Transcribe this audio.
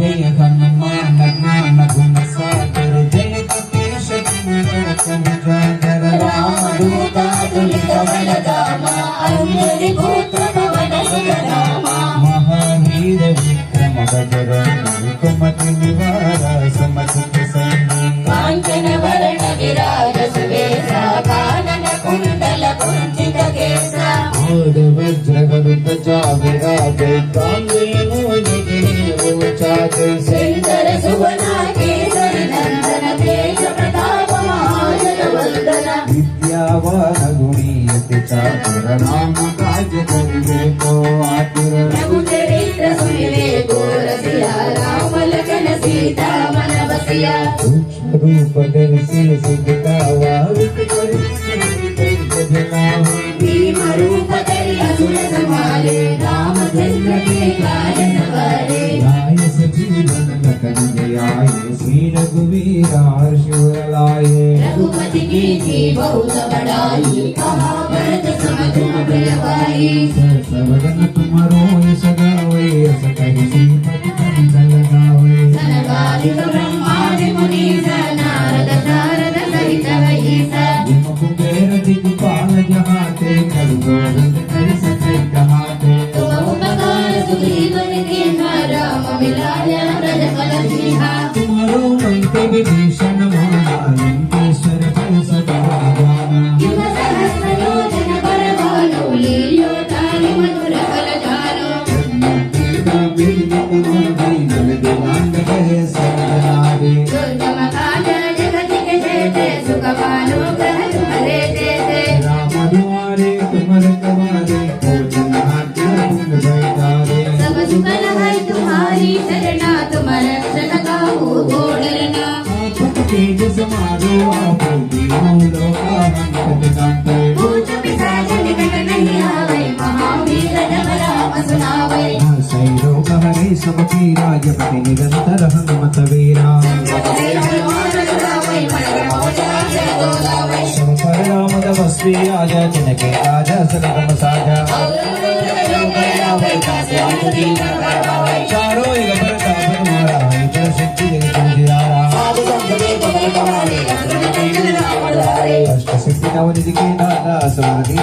जय हनुमान ज्ञान गुण सागर जय कपीश रामदूता तुलित बलधामा अंजलि पुत्र पवन सुतनामा महावीर विक्रम बजरंगी कुमति निवार समसित सैनी कांचन वरण विराज सुवेशा कानन कुंडल कुंचित केसा और वज्र गरुड़ विराज कांगे सुंदर सुवना केसरी नंदन तेज प्रताप महाजगवंदन विद्यावान गुणीयति चातुर नाम काज करिबे को आतुर प्रभु चरित्र सुनिवे गोरसिया राम लखन सीता मन बसिया सूक्ष्म रूप धरि सिद्धावा भीम रूप धरि असुर संहारे रामचंद्र के काज सवारे जीवन लखन जयाय श्री रघुवीर हर्षवर लाए रघुपति की थी बहुत बड़ाई कहा भरत सम तुम बलवाई सवदन तुम्हारो यश गावे यश कहि श्रीमति कविता लगावे सनकादिक ब्रह्मादि मुनीस नारद सारद सहित वहीसा जिम कुबेर दिगपाल जहाते खड़ु गोविंद करि सके कहाते तुम उपकार सुग्रीव निधि राम मिलाय रज फल सिंहा तुम्हारो अंत विभीषण माना लंकेश्वर भय सदा जाना युग सहस्र योजन पर भानु लील्यो ताहि मधुर फल जानो दुर्गम काज जगति के जेते सुख पालो ग्रह तुम्हारे जेते राम दुआरे तुमर कवारे भोजन आज्ञा तुम बैठारे सब सुख है तुम्हारी शरणा तुम रक्षण काहू को डरना तेज समारो आप भूत पिशाच निकट नहीं आवे महावीर जब राम सुनावे रोग हरे सब पीरा जपति निरंतर हनुमत वीरा सब पर राम नमस्ते आजा जिनके आजा सदगम साजा चारों युग प्रताप तुम्हारा है जय सिद्धि तुझारा अष्ट सिद्धि नवनिधि के दाता सुमति